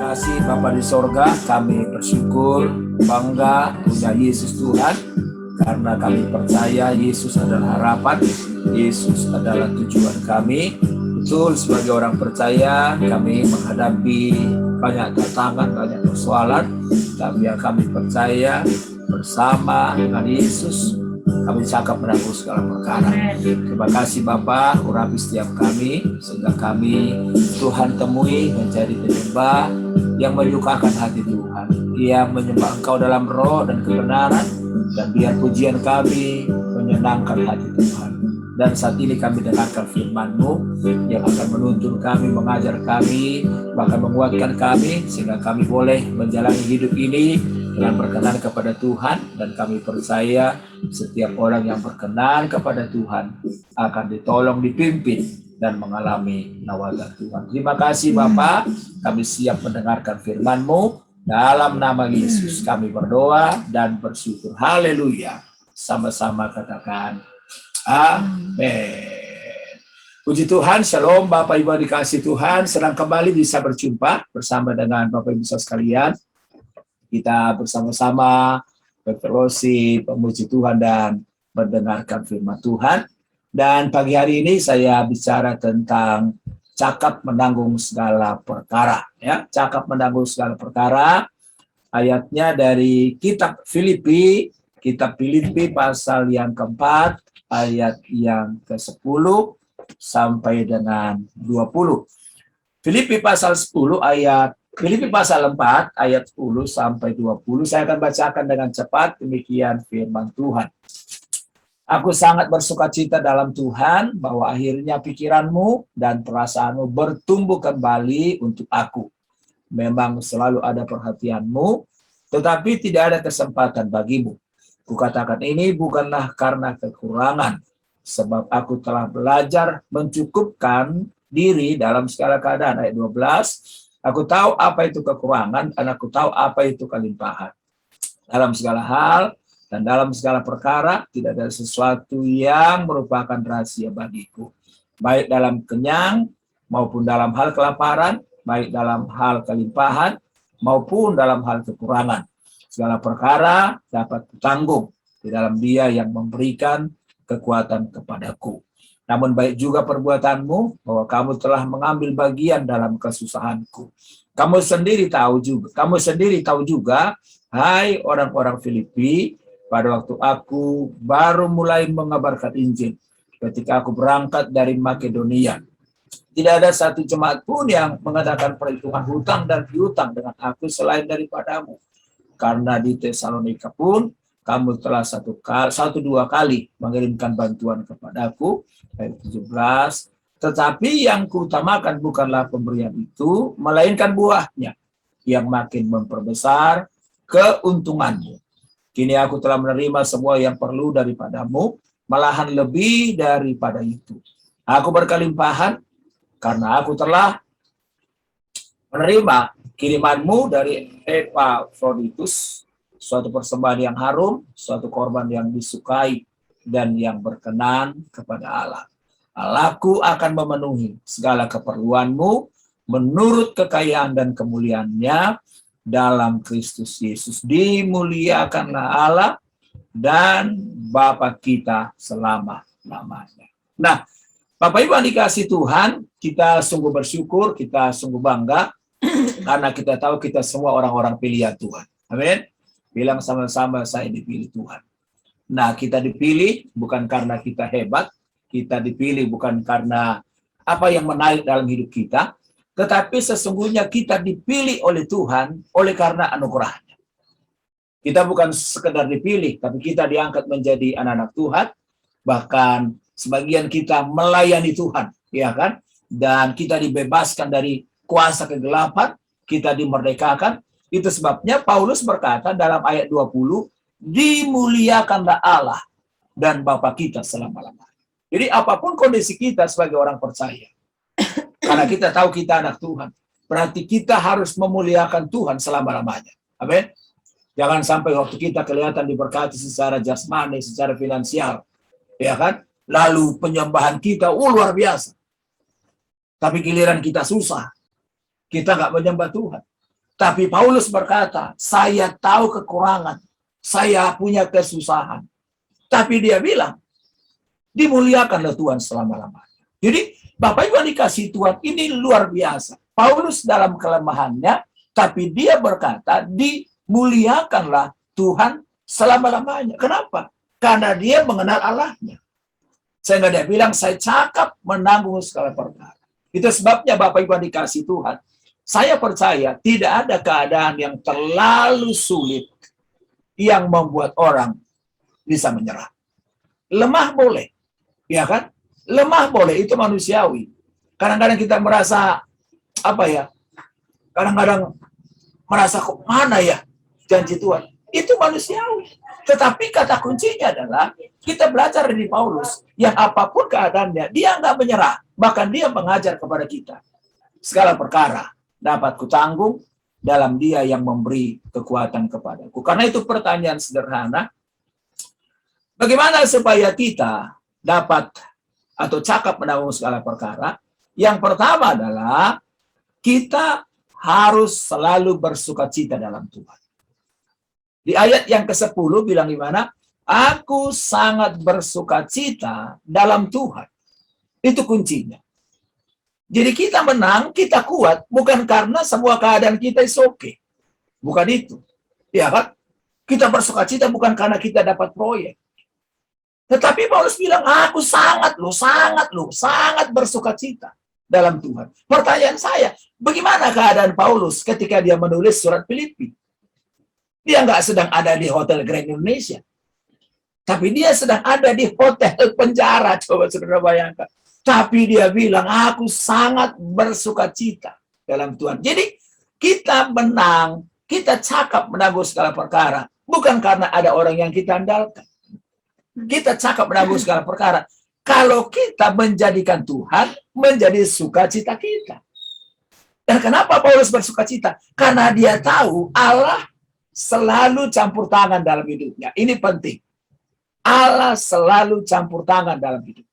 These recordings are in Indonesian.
kasih Bapa di sorga, kami bersyukur, bangga punya Yesus Tuhan, karena kami percaya Yesus adalah harapan, Yesus adalah tujuan kami. Betul, sebagai orang percaya, kami menghadapi banyak tantangan, banyak persoalan, tapi yang kami percaya bersama dengan Yesus, kami cakap menanggung segala perkara. Terima kasih Bapa, urapi setiap kami, sehingga kami Tuhan temui menjadi penyembah yang menyukakan hati Tuhan, yang menyembah Engkau dalam roh dan kebenaran, dan biar pujian kami menyenangkan hati Tuhan. Dan saat ini kami dengarkan firman-Mu yang akan menuntun kami, mengajar kami, bahkan menguatkan kami, sehingga kami boleh menjalani hidup ini dengan berkenan kepada Tuhan. Dan kami percaya setiap orang yang berkenan kepada Tuhan akan ditolong, dipimpin, dan mengalami nawaga Tuhan. Terima kasih Bapa, kami siap mendengarkan firman-Mu. Dalam nama Yesus kami berdoa dan bersyukur. Haleluya. Sama-sama katakan amin. Puji Tuhan, shalom Bapak Ibu dikasih Tuhan. Senang kembali bisa berjumpa bersama dengan Bapak Ibu sekalian. Kita bersama-sama berfellowship, memuji Tuhan dan mendengarkan firman Tuhan. Dan pagi hari ini saya bicara tentang cakap menanggung segala perkara. Ya, cakap menanggung segala perkara. Ayatnya dari kitab Filipi pasal yang keempat, ayat yang ke-10 sampai dengan 20. Filipi pasal 4 ayat 10 sampai 20. Saya akan bacakan dengan cepat, demikian firman Tuhan. Aku sangat bersukacita dalam Tuhan bahwa akhirnya pikiranmu dan perasaanmu bertumbuh kembali untuk aku. Memang selalu ada perhatianmu, tetapi tidak ada kesempatan bagimu. Kukatakan ini bukanlah karena kekurangan, sebab aku telah belajar mencukupkan diri dalam segala keadaan. Ayat 12, aku tahu apa itu kekurangan dan aku tahu apa itu kelimpahan. Dalam segala hal dan dalam segala perkara tidak ada sesuatu yang merupakan rahasia bagiku. Baik dalam kenyang maupun dalam hal kelaparan, baik dalam hal kelimpahan maupun dalam hal kekurangan. Segala perkara dapat kutanggung di dalam Dia yang memberikan kekuatan kepadaku. Namun baik juga perbuatanmu, bahwa kamu telah mengambil bagian dalam kesusahanku. Kamu sendiri tahu juga, hai orang-orang Filipi, pada waktu aku baru mulai mengabarkan Injil, ketika aku berangkat dari Makedonia, tidak ada satu jemaat pun yang mengadakan perhitungan hutang dan piutang dengan aku selain daripadamu. Karena di Tesalonika pun kamu telah satu dua kali mengirimkan bantuan kepadaku. Ayat 17. Tetapi yang kuutamakan bukanlah pemberian itu, melainkan buahnya yang makin memperbesar keuntunganmu. Kini aku telah menerima semua yang perlu daripadamu, malahan lebih daripada itu. Aku berkelimpahan karena aku telah menerima kirimanmu dari Epafroditus, suatu persembahan yang harum, suatu korban yang disukai dan yang berkenan kepada Allah. Allahku akan memenuhi segala keperluanmu menurut kekayaan dan kemuliaannya dalam Kristus Yesus. Dimuliakanlah Allah dan Bapa kita selama-lamanya. Nah, Bapak Ibu yang dikasih Tuhan, kita sungguh bersyukur, kita sungguh bangga, karena kita tahu kita semua orang-orang pilihan Tuhan. Amin. Bilang sama-sama, saya dipilih Tuhan. Nah, kita dipilih bukan karena kita hebat, kita dipilih bukan karena apa yang menarik dalam hidup kita, tetapi sesungguhnya kita dipilih oleh Tuhan oleh karena anugerahnya. Kita bukan sekedar dipilih, tapi kita diangkat menjadi anak-anak Tuhan, bahkan sebagian kita melayani Tuhan, ya kan? Dan kita dibebaskan dari kuasa kegelapan, kita dimerdekakan. Itu sebabnya Paulus berkata dalam ayat 20, dimuliakanlah Allah dan Bapa kita selama-lamanya. Jadi apapun kondisi kita sebagai orang percaya, karena kita tahu kita anak Tuhan, berarti kita harus memuliakan Tuhan selama-lamanya. Amin. Jangan sampai waktu kita kelihatan diberkati secara jasmani, secara finansial, ya kan? Lalu penyembahan kita luar biasa. Tapi giliran kita susah, kita nggak menyembah Tuhan. Tapi Paulus berkata, saya tahu kekurangan, saya punya kesusahan. Tapi dia bilang, dimuliakanlah Tuhan selama-lamanya. Jadi Bapak Ibu dikasih Tuhan, ini luar biasa. Paulus dalam kelemahannya, tapi dia berkata, dimuliakanlah Tuhan selama-lamanya. Kenapa? Karena dia mengenal Allahnya. Sehingga dia bilang, saya cakap menanggung segala perkara. Itu sebabnya Bapak Ibu dikasih Tuhan. Saya percaya tidak ada keadaan yang terlalu sulit yang membuat orang bisa menyerah. Lemah boleh, ya kan? Lemah boleh, itu manusiawi. Kadang-kadang kita merasa, kadang-kadang merasa kok mana ya janji Tuhan. Itu manusiawi. Tetapi kata kuncinya adalah, kita belajar dari Paulus, yang apapun keadaannya, dia nggak menyerah. Bahkan dia mengajar kepada kita. Segala perkara dapat kutanggung dalam dia yang memberi kekuatan kepadaku. Karena itu pertanyaan sederhana, bagaimana supaya kita dapat atau cakap menanggung segala perkara? Yang pertama adalah kita harus selalu bersukacita dalam Tuhan. Di ayat yang ke-10 bilang gimana? Aku sangat bersukacita dalam Tuhan. Itu kuncinya. Jadi kita menang, kita kuat, bukan karena semua keadaan kita is okay. Bukan itu. Ya kan? Kita bersukacita bukan karena kita dapat proyek. Tetapi Paulus bilang, aku sangat bersukacita dalam Tuhan. Pertanyaan saya, bagaimana keadaan Paulus ketika dia menulis surat Filipi? Dia nggak sedang ada di Hotel Grand Indonesia. Tapi dia sedang ada di hotel penjara. Coba saudara bayangkan. Tapi dia bilang, aku sangat bersukacita dalam Tuhan. Jadi kita menang, kita cakap menanggung segala perkara. Bukan karena ada orang yang kita andalkan. Kita cakap menanggung segala perkara. Kalau kita menjadikan Tuhan menjadi sukacita kita. Dan kenapa Paulus bersukacita? Karena dia tahu Allah selalu campur tangan dalam hidupnya. Ini penting. Allah selalu campur tangan dalam hidupnya.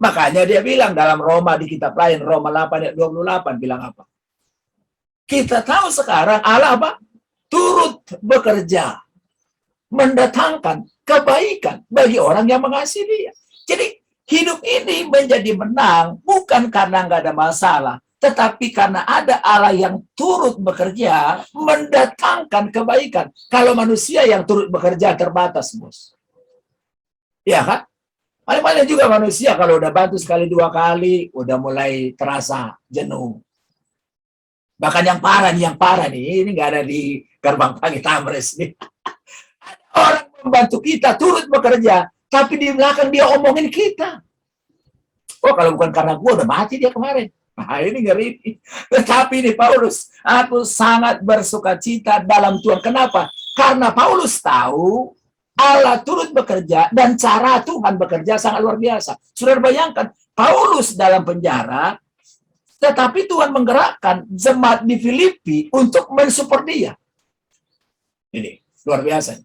Makanya dia bilang dalam Roma, di kitab lain, Roma 8 ayat 28, bilang apa? Kita tahu sekarang Allah apa? Turut bekerja, mendatangkan kebaikan bagi orang yang mengasihi dia. Jadi hidup ini menjadi menang bukan karena nggak ada masalah, tetapi karena ada Allah yang turut bekerja, mendatangkan kebaikan. Kalau manusia yang turut bekerja terbatas, bos. Ya kan? Paling-paling juga manusia kalau udah bantu sekali dua kali, udah mulai terasa jenuh. Bahkan yang parah nih, ini nggak ada di Gerbang Pagi Tamres nih. Orang membantu kita, turut bekerja, tapi di belakang dia omongin kita. Oh, kalau bukan karena gue udah mati dia kemarin. Nah, ini ngeri. Tetapi ini Paulus, aku sangat bersukacita dalam Tuhan. Kenapa? Karena Paulus tahu Allah turut bekerja dan cara Tuhan bekerja sangat luar biasa. Saudara bayangkan, Paulus dalam penjara, tetapi Tuhan menggerakkan jemaat di Filipi untuk mensupport dia. Ini luar biasa.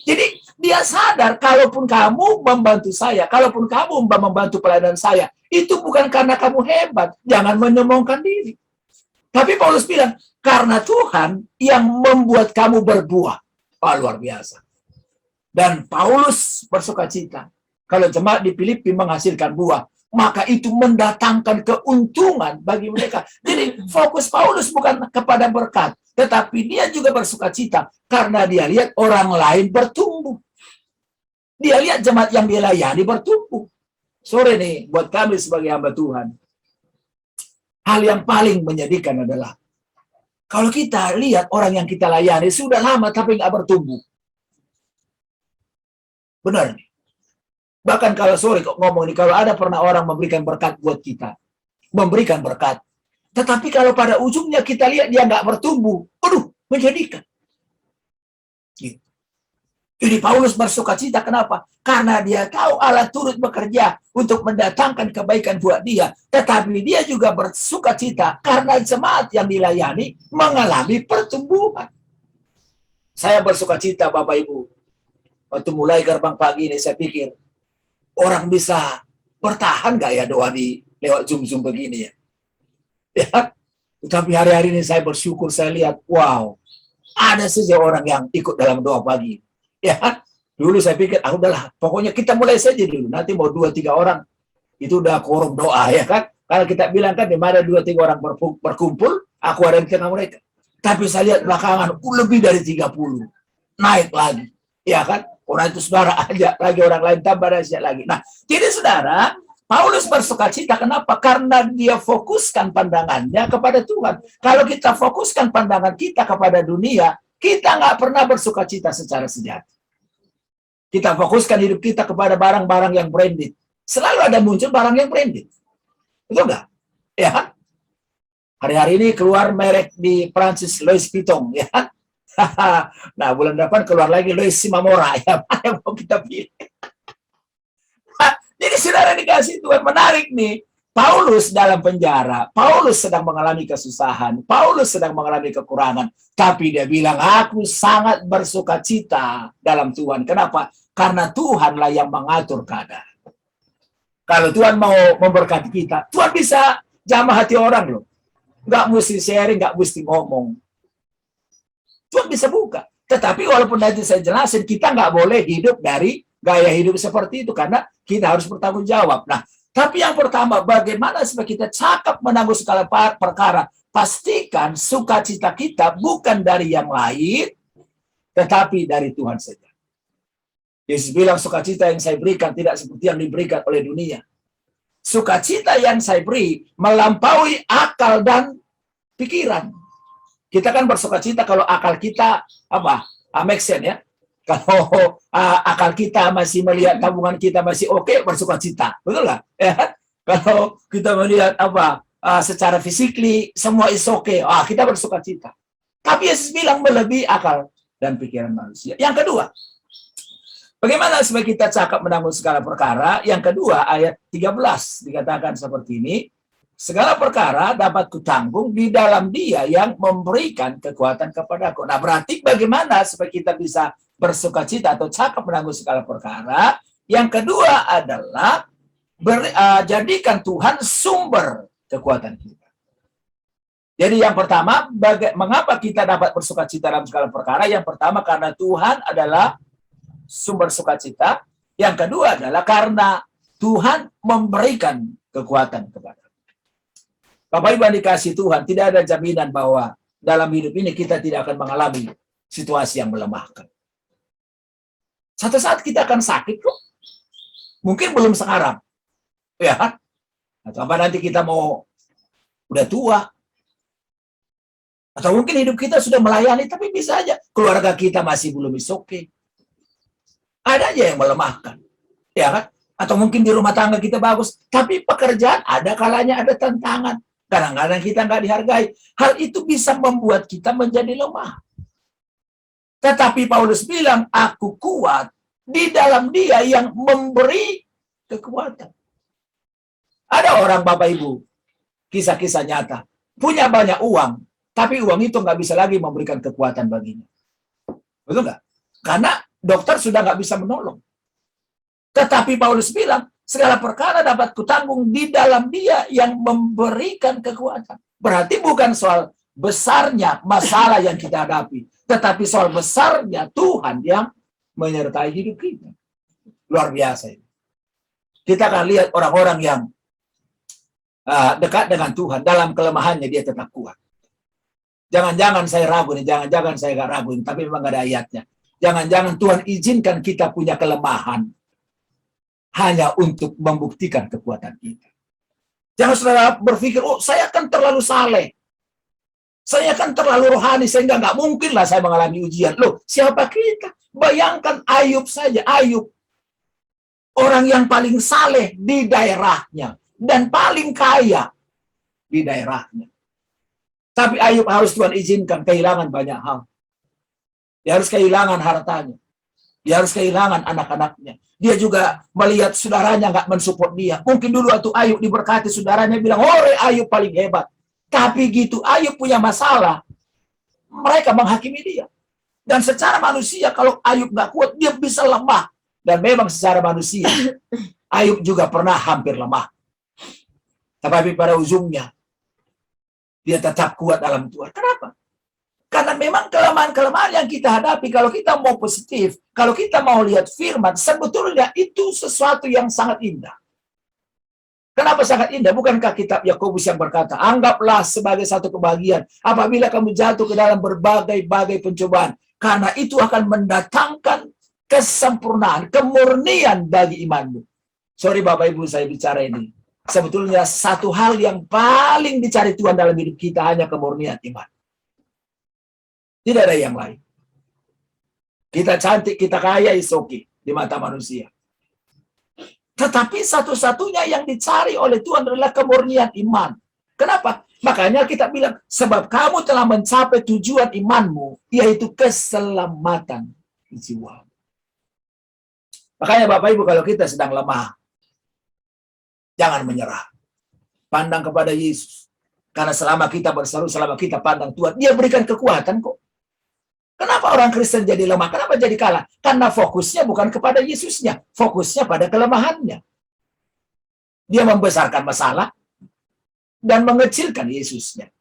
Jadi dia sadar, kalaupun kamu membantu saya, kalaupun kamu membantu pelayanan saya, itu bukan karena kamu hebat. Jangan menyombongkan diri. Tapi Paulus bilang, karena Tuhan yang membuat kamu berbuah. Oh, luar biasa. Dan Paulus bersukacita. Kalau jemaat di Filipi menghasilkan buah, maka itu mendatangkan keuntungan bagi mereka. Jadi fokus Paulus bukan kepada berkat, tetapi dia juga bersukacita karena dia lihat orang lain bertumbuh. Dia lihat jemaat yang dia layani bertumbuh. Sore nih, buat kami sebagai hamba Tuhan, hal yang paling menyedihkan adalah kalau kita lihat orang yang kita layani sudah lama tapi nggak bertumbuh. Benar nih. Bahkan kalau sore kok ngomong nih, kalau ada pernah orang memberikan berkat buat kita, memberikan berkat, tetapi kalau pada ujungnya kita lihat dia nggak bertumbuh, aduh, menjadikan. Gitu. Jadi Paulus bersukacita, kenapa? Karena dia tahu Allah turut bekerja untuk mendatangkan kebaikan buat dia, tetapi dia juga bersukacita karena jemaat yang dilayani mengalami pertumbuhan. Saya bersukacita, Bapak Ibu. Waktu mulai Gerbang Pagi ini saya pikir, orang bisa bertahan nggak ya doa di lewat Zoom begini ya? Ya, Tetapi hari-hari ini saya bersyukur, saya lihat, wow, ada saja orang yang ikut dalam doa pagi. Ya, dulu saya pikir, udahlah, pokoknya kita mulai saja dulu. Nanti mau 2-3 orang, itu udah quorum doa, ya kan? Kalau kita bilang kan, di mana 2-3 orang berkumpul, aku ada di tengah mereka. Tapi saya lihat belakangan, lebih dari 30. Naik lagi, ya kan? Orang itu saudara ajak lagi, orang lain tambah ajak lagi. Nah, jadi saudara, Paulus bersukacita, kenapa? Karena dia fokuskan pandangannya kepada Tuhan. Kalau kita fokuskan pandangan kita kepada dunia, kita nggak pernah bersukacita secara sejati. Kita fokuskan hidup kita kepada barang-barang yang branded. Selalu ada muncul barang yang branded. Betul nggak? Ya. Hari-hari ini keluar merek di Prancis, Louis Vuitton. Ya. Nah, bulan depan keluar lagi Louis Simamora. Ya, mana yang mau kita pilih? Jadi saudara dikasih Tuhan, menarik nih. Paulus dalam penjara, Paulus sedang mengalami kesusahan, Paulus sedang mengalami kekurangan, tapi dia bilang, aku sangat bersukacita dalam Tuhan. Kenapa? Karena Tuhanlah yang mengatur keadaan. Kalau Tuhan mau memberkati kita, Tuhan bisa jamah hati orang loh. Nggak mesti sharing, nggak mesti ngomong. Tuhan bisa buka. Tetapi walaupun nanti saya jelasin, kita nggak boleh hidup dari gaya hidup seperti itu, karena kita harus bertanggung jawab. Nah, tapi yang pertama, bagaimana supaya kita cakap menanggung segala perkara? Pastikan sukacita kita bukan dari yang lain, tetapi dari Tuhan saja. Yesus bilang, sukacita yang saya berikan tidak seperti yang diberikan oleh dunia. Sukacita yang saya beri melampaui akal dan pikiran. Kita kan bersukacita kalau akal kita make sense ya. Kalau akal kita masih melihat tabungan kita masih oke, bersukacita, betul nggak? Ya. Kalau kita melihat secara fisikly semua is oke, kita bersukacita. Tapi Yesus bilang melebihi akal dan pikiran manusia. Yang kedua, bagaimana supaya kita cakap menanggung segala perkara? Yang kedua, ayat 13 dikatakan seperti ini. Segala perkara dapat kutanggung di dalam Dia yang memberikan kekuatan kepadaku. Nah, berarti bagaimana supaya kita bisa bersukacita atau cakap menanggung segala perkara? Yang kedua adalah jadikan Tuhan sumber kekuatan kita. Jadi yang pertama, mengapa kita dapat bersukacita dalam segala perkara? Yang pertama, karena Tuhan adalah sumber sukacita. Yang kedua adalah karena Tuhan memberikan kekuatan kepada kita. Bapak Ibu yang dikasih Tuhan, tidak ada jaminan bahwa dalam hidup ini kita tidak akan mengalami situasi yang melemahkan. Satu saat kita akan sakit kok. Mungkin belum sekarang. Ya kan? Atau nanti kita mau udah tua. Atau mungkin hidup kita sudah melayani, tapi bisa aja keluarga kita masih belum oke. Ada aja yang melemahkan. Ya kan? Atau mungkin di rumah tangga kita bagus, tapi pekerjaan ada kalanya ada tantangan. Kadang-kadang kita nggak dihargai. Hal itu bisa membuat kita menjadi lemah. Tetapi Paulus bilang, aku kuat di dalam Dia yang memberi kekuatan. Ada orang, Bapak Ibu, kisah-kisah nyata, punya banyak uang, tapi uang itu nggak bisa lagi memberikan kekuatan baginya. Betul nggak? Karena dokter sudah nggak bisa menolong. Tetapi Paulus bilang, segala perkara dapat kutanggung di dalam Dia yang memberikan kekuatan. Berarti bukan soal besarnya masalah yang kita hadapi, tetapi soal besarnya Tuhan yang menyertai hidup kita. Luar biasa ini. Kita akan lihat orang-orang yang dekat dengan Tuhan, dalam kelemahannya dia tetap kuat. Jangan-jangan saya ragu nih, jangan-jangan saya nggak ragu, tapi memang nggak ada ayatnya. Jangan-jangan Tuhan izinkan kita punya kelemahan hanya untuk membuktikan kekuatan kita. Jangan saudara berpikir, saya akan terlalu saleh. Saya akan terlalu rohani, sehingga nggak mungkin lah saya mengalami ujian. Loh, siapa kita? Bayangkan Ayub saja. Ayub, orang yang paling saleh di daerahnya. Dan paling kaya di daerahnya. Tapi Ayub harus Tuhan izinkan kehilangan banyak hal. Dia harus kehilangan hartanya. Dia harus kehilangan anak-anaknya. Dia juga melihat saudaranya nggak mensupport dia. Mungkin dulu waktu Ayub diberkati, saudaranya bilang, Ayub paling hebat. Tapi gitu, Ayub punya masalah. Mereka menghakimi dia. Dan secara manusia, kalau Ayub nggak kuat, dia bisa lemah. Dan memang secara manusia, Ayub juga pernah hampir lemah. Tapi pada ujungnya, Dia tetap kuat dalam Tuhan. Kenapa? Karena memang kelemahan-kelemahan yang kita hadapi, kalau kita mau positif, kalau kita mau lihat firman, sebetulnya itu sesuatu yang sangat indah. Kenapa sangat indah? Bukankah kitab Yakobus yang berkata, anggaplah sebagai satu kebahagiaan apabila kamu jatuh ke dalam berbagai-bagai pencobaan. Karena itu akan mendatangkan kesempurnaan, kemurnian bagi imanmu. Sorry Bapak Ibu, saya bicara ini. Sebetulnya satu hal yang paling dicari Tuhan dalam hidup kita hanya kemurnian iman. Tidak ada yang lain. Kita cantik, kita kaya, is okay di mata manusia. Tetapi satu-satunya yang dicari oleh Tuhan adalah kemurnian iman. Kenapa? Makanya kita bilang, sebab kamu telah mencapai tujuan imanmu, yaitu keselamatan jiwa. Makanya Bapak Ibu, kalau kita sedang lemah, jangan menyerah. Pandang kepada Yesus. Karena selama kita berseru, selama kita pandang Tuhan, Dia berikan kekuatan kok. Kenapa orang Kristen jadi lemah? Kenapa jadi kalah? Karena fokusnya bukan kepada Yesusnya. Fokusnya pada kelemahannya. Dia membesarkan masalah dan mengecilkan Yesusnya.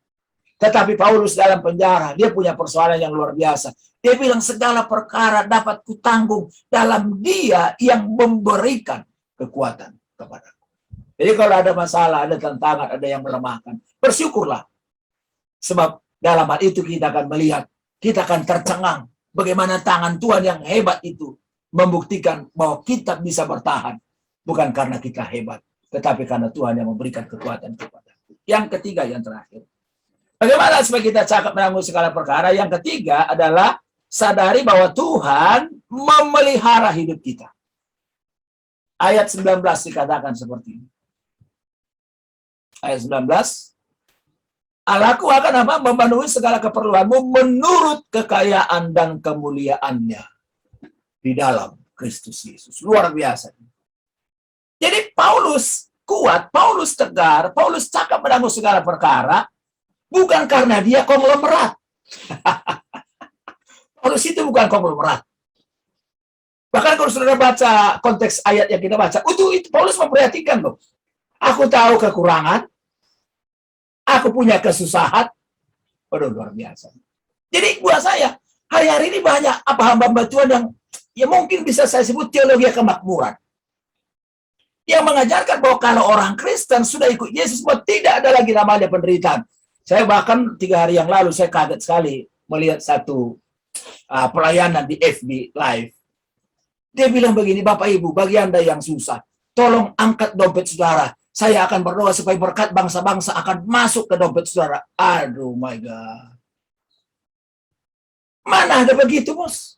Tetapi Paulus dalam penjara, dia punya persoalan yang luar biasa. Dia bilang segala perkara dapat kutanggung dalam Dia yang memberikan kekuatan kepadaku. Jadi kalau ada masalah, ada tantangan, ada yang melemahkan, bersyukurlah. Sebab dalam hal itu kita akan melihat, kita akan tercengang bagaimana tangan Tuhan yang hebat itu membuktikan bahwa kita bisa bertahan. Bukan karena kita hebat, tetapi karena Tuhan yang memberikan kekuatan kepada kita. Yang ketiga, yang terakhir. Bagaimana supaya kita cakap menanggung segala perkara? Yang ketiga adalah sadari bahwa Tuhan memelihara hidup kita. Ayat 19 dikatakan seperti ini. Ayat 19. Allahku akan apa? Memenuhi segala keperluanmu menurut kekayaan dan kemuliaannya di dalam Kristus Yesus. Luar biasa. Jadi Paulus kuat, Paulus tegar, Paulus cakap menanggung segala perkara, bukan karena dia konglomerat. Paulus itu bukan konglomerat. Bahkan kalau saudara baca konteks ayat yang kita baca, itu Paulus memperhatikan loh. Aku tahu kekurangan, aku punya kesusahan. Waduh, luar biasa. Jadi buat saya, hari-hari ini banyak hamba-hamba Tuhan yang ya mungkin bisa saya sebut teologi kemakmuran. Yang mengajarkan bahwa kalau orang Kristen sudah ikut Yesus, bahwa tidak ada lagi namanya penderitaan. Saya bahkan 3 hari yang lalu, saya kaget sekali melihat satu pelayanan di FB Live. Dia bilang begini, Bapak Ibu, bagi Anda yang susah, tolong angkat dompet saudara. Saya akan berdoa supaya berkat bangsa-bangsa akan masuk ke dompet saudara. Aduh my God. Mana ada begitu, bos?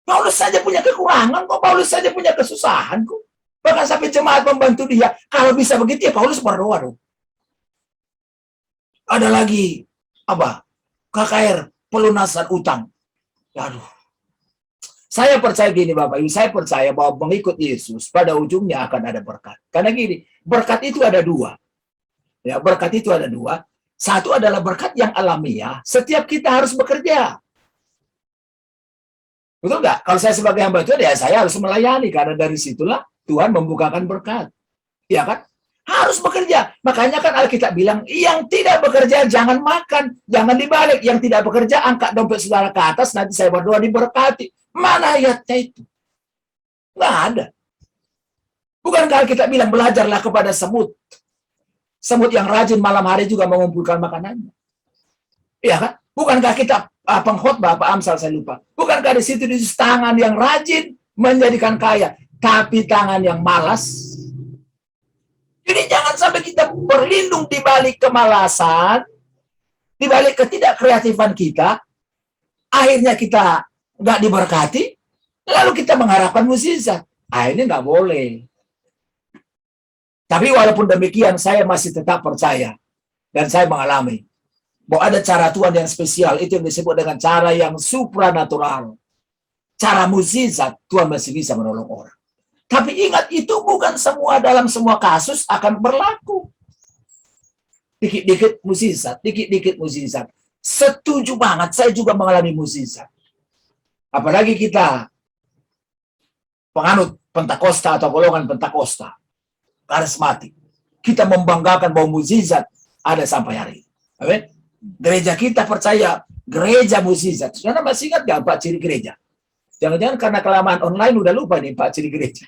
Paulus saja punya kekurangan kok. Paulus saja punya kesusahan kok. Bahkan sampai jemaat membantu dia. Kalau bisa begitu ya Paulus berdoa dong. Ada lagi, KKR, pelunasan utang. Aduh. Saya percaya gini Bapak Ibu, saya percaya bahwa mengikut Yesus pada ujungnya akan ada berkat. Karena gini, berkat itu ada 2. Ya, berkat itu ada 2. Satu adalah berkat yang alamiah, setiap kita harus bekerja. Betul nggak? Kalau saya sebagai hamba Tuhan, ya saya harus melayani, karena dari situlah Tuhan membukakan berkat. Ya kan? Harus bekerja. Makanya kan Alkitab bilang, yang tidak bekerja jangan makan, jangan dibalik. Yang tidak bekerja angkat dompet saudara ke atas, nanti saya berdoa diberkati. Mana ayatnya itu? Nggak ada. Bukankah kita bilang belajarlah kepada semut? Semut yang rajin malam hari juga mengumpulkan makanannya. Iya kan? Bukankah kita pengkhotbah Pak Amsal saya lupa. Bukankah di situ tangan yang rajin menjadikan kaya, tapi tangan yang malas. Jadi jangan sampai kita berlindung di balik kemalasan, di balik ketidakkreatifan kita, akhirnya kita nggak diberkati, lalu kita mengharapkan mukjizat. Ini nggak boleh. Tapi walaupun demikian, saya masih tetap percaya dan saya mengalami bahwa ada cara Tuhan yang spesial, itu yang disebut dengan cara yang supranatural. Cara mukjizat, Tuhan masih bisa menolong orang. Tapi ingat, itu bukan semua dalam semua kasus akan berlaku. Dikit-dikit mukjizat, dikit-dikit mukjizat. Setuju banget, saya juga mengalami mukjizat. Apalagi kita penganut Pentakosta atau golongan Pentakosta, karismatik. Kita membanggakan bahwa mukjizat ada sampai hari ini. Amin. Gereja kita percaya gereja mukjizat. Saudara masih ingat gak 4 ciri gereja? Jangan-jangan karena kelamaan online udah lupa nih 4 ciri gereja.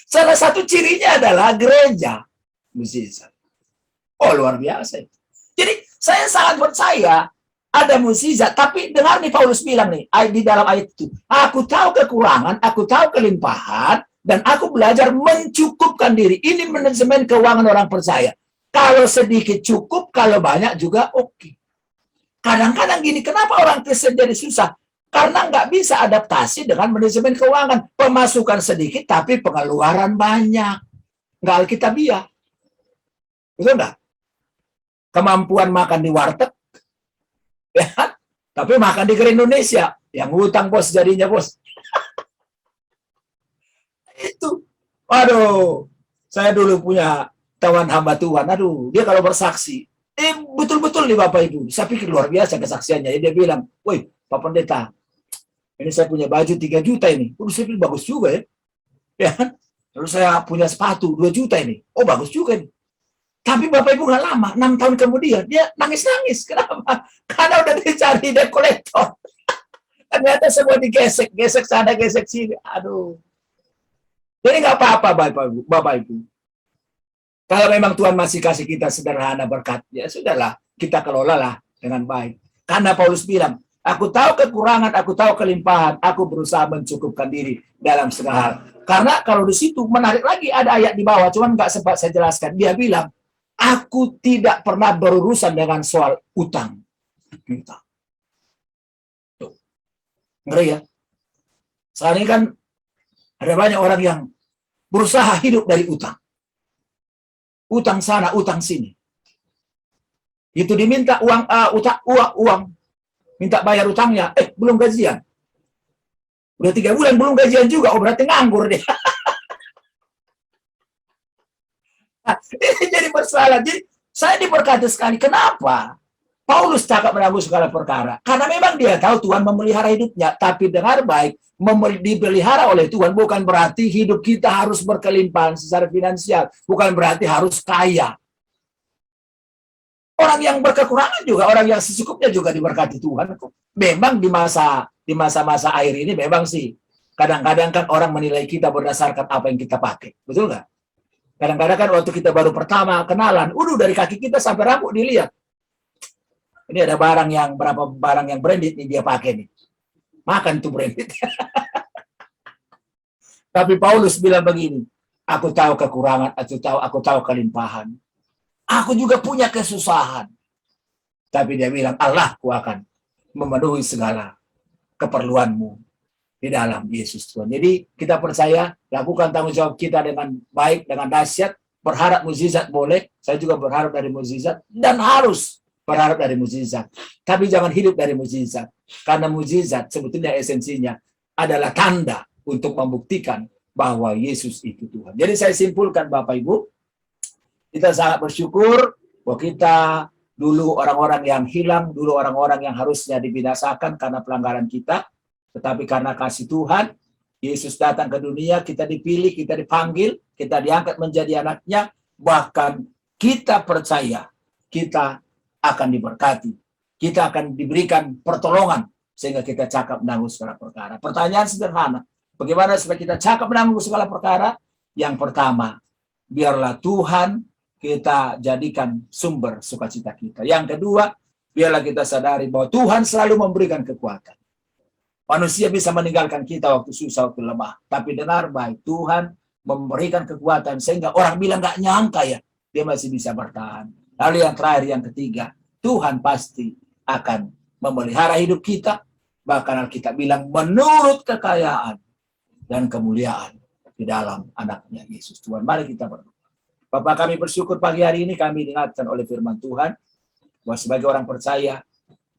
Salah satu cirinya adalah gereja mukjizat. Oh, luar biasa. Jadi saya sangat percaya ada mukjizat, tapi dengar nih Paulus bilang nih di dalam ayat itu, aku tahu kekurangan, aku tahu kelimpahan, dan aku belajar mencukupkan diri. Ini manajemen keuangan orang percaya. Kalau sedikit cukup, kalau banyak juga oke. Kadang-kadang gini, kenapa orang Kristen jadi susah? Karena nggak bisa adaptasi dengan manajemen keuangan. Pemasukan sedikit, tapi pengeluaran banyak. Nggak alkitabiah. Betul nggak? Kemampuan makan di warteg, ya, tapi makan di Grand Indonesia. Yang ngutang bos jadinya bos. Itu. Aduh, saya dulu punya kawan hamba Tuhan, aduh, dia kalau bersaksi, betul-betul nih Bapak Ibu, saya pikir luar biasa kesaksiannya. Dia bilang, woi Pak Pendeta, ini saya punya baju 3 juta ini. Saya pikir bagus juga ya. Ya. Lalu saya punya sepatu 2 juta ini. Oh bagus juga nih. Tapi Bapak Ibu nggak lama, 6 tahun kemudian, dia nangis-nangis. Kenapa? Karena udah dicari debt collector. Ternyata semua digesek, gesek sana, gesek sini. Aduh. Jadi nggak apa-apa Bapak Ibu. Kalau memang Tuhan masih kasih kita sederhana berkat, ya sudahlah, kita kelolalah dengan baik. Karena Paulus bilang, aku tahu kekurangan, aku tahu kelimpahan, aku berusaha mencukupkan diri dalam segala hal. Karena kalau di situ menarik lagi ada ayat di bawah, cuman nggak sempat saya jelaskan. Dia bilang, aku tidak pernah berurusan dengan soal utang. Tuh. Ngeri ya. Sekarang ini kan ada banyak orang yang berusaha hidup dari utang. Utang sana, utang sini. Itu diminta uang. Minta bayar utangnya. Belum gajian. Udah 3 bulan belum gajian juga. Oh, berarti nganggur dia. Ini jadi masalah. Jadi, saya diberkati sekali. Kenapa? Paulus cakap menanggung segala perkara. Karena memang dia tahu Tuhan memelihara hidupnya. Tapi dengar baik, dipelihara oleh Tuhan bukan berarti hidup kita harus berkelimpahan secara finansial. Bukan berarti harus kaya. Orang yang berkekurangan juga, orang yang secukupnya juga diberkati Tuhan. Memang di masa-masa akhir ini memang sih kadang-kadang kan orang menilai kita berdasarkan apa yang kita pakai. Betul nggak? Kadang-kadang kan waktu kita baru pertama kenalan, dari kaki kita sampai rambut dilihat. Ini ada berapa barang yang branded nih dia pakai nih. Makan tuh branded. Tapi Paulus bilang begini, aku tahu kekurangan, aku tahu kelimpahan. Aku juga punya kesusahan. Tapi dia bilang, Allah ku akan memenuhi segala keperluanmu di dalam Yesus Tuhan. Jadi kita percaya, lakukan tanggung jawab kita dengan baik, dengan dahsyat, berharap mukjizat boleh, saya juga berharap dari mukjizat, dan harus berharap dari mukjizat. Tapi jangan hidup dari mukjizat. Karena mukjizat sebetulnya esensinya adalah tanda untuk membuktikan bahwa Yesus itu Tuhan. Jadi saya simpulkan Bapak Ibu, kita sangat bersyukur bahwa kita dulu orang-orang yang hilang, dulu orang-orang yang harusnya dibinasakan karena pelanggaran kita, tetapi karena kasih Tuhan, Yesus datang ke dunia, kita dipilih, kita dipanggil, kita diangkat menjadi anaknya, bahkan kita percaya, kita akan diberkati, kita akan diberikan pertolongan, sehingga kita cakap menanggung segala perkara. Pertanyaan sederhana, bagaimana supaya kita cakap menanggung segala perkara? Yang pertama, biarlah Tuhan kita jadikan sumber sukacita kita. Yang kedua, biarlah kita sadari bahwa Tuhan selalu memberikan kekuatan. Manusia bisa meninggalkan kita waktu susah, waktu lemah. Tapi dengar baik, Tuhan memberikan kekuatan sehingga orang bilang nggak nyangka ya, dia masih bisa bertahan. Lalu yang terakhir, yang ketiga, Tuhan pasti akan memelihara hidup kita. Bahkan Alkitab bilang menurut kekayaan dan kemuliaan di dalam anaknya Yesus Tuhan. Mari kita berdoa. Bapak, kami bersyukur pagi hari ini kami diingatkan oleh firman Tuhan bahwa sebagai orang percaya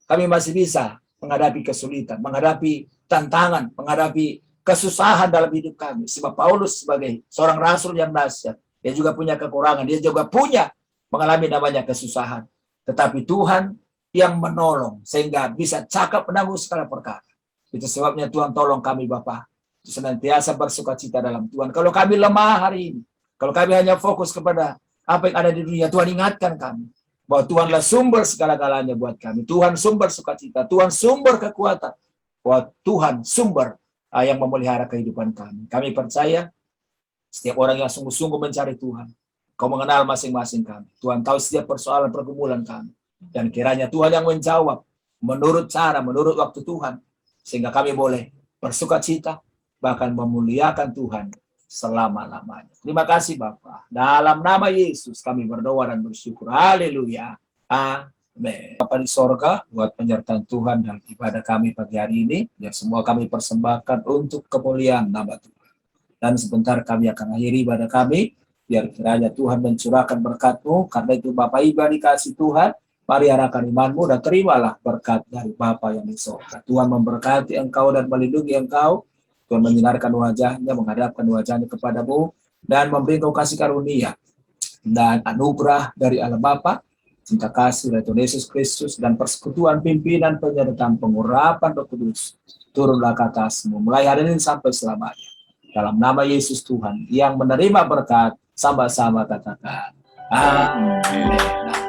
kami masih bisa menghadapi kesulitan, menghadapi tantangan, menghadapi kesusahan dalam hidup kami. Sebab Paulus sebagai seorang rasul yang dahsyat, dia juga punya kekurangan, dia juga punya mengalami namanya kesusahan. Tetapi Tuhan yang menolong sehingga bisa cakap menanggung segala perkara. Itu sebabnya Tuhan tolong kami Bapak, senantiasa bersukacita dalam Tuhan. Kalau kami lemah hari ini, kalau kami hanya fokus kepada apa yang ada di dunia. Tuhan ingatkan kami bahwa Tuhanlah sumber segala-galanya buat kami. Tuhan sumber sukacita, Tuhan sumber kekuatan, bahwa Tuhan sumber yang memelihara kehidupan kami. Kami percaya setiap orang yang sungguh-sungguh mencari Tuhan, Kau mengenal masing-masing kami. Tuhan tahu setiap persoalan pergumulan kami. Dan kiranya Tuhan yang menjawab menurut cara, menurut waktu Tuhan. Sehingga kami boleh bersukacita, bahkan memuliakan Tuhan selama-lamanya. Terima kasih Bapa. Dalam nama Yesus kami berdoa dan bersyukur. Haleluya. Amin. Bapa di sorga, buat penyertaan Tuhan dalam ibadah kami pagi hari ini, yang semua kami persembahkan untuk kemuliaan nama Tuhan. Dan sebentar kami akan akhiri ibadah kami, biar kiranya Tuhan mencurahkan berkat-Mu. Karena itu Bapak Ibu dikasih Tuhan, mari arahkan imanmu dan terimalah berkat dari Bapa yang di sorga. Tuhan memberkati engkau dan melindungi engkau. Tuhan menyinarkan wajahnya, menghadapkan wajahnya kepadamu, dan memberi engkau kasih karunia dan anugerah dari Allah Bapa, cinta kasih dari Tuhan Yesus Kristus, dan persekutuan pimpinan penyertaan pengurapan Roh Kudus turunlah ke atasmu mulai hari ini sampai selamanya. Dalam nama Yesus Tuhan yang menerima berkat, sama-sama katakan amin.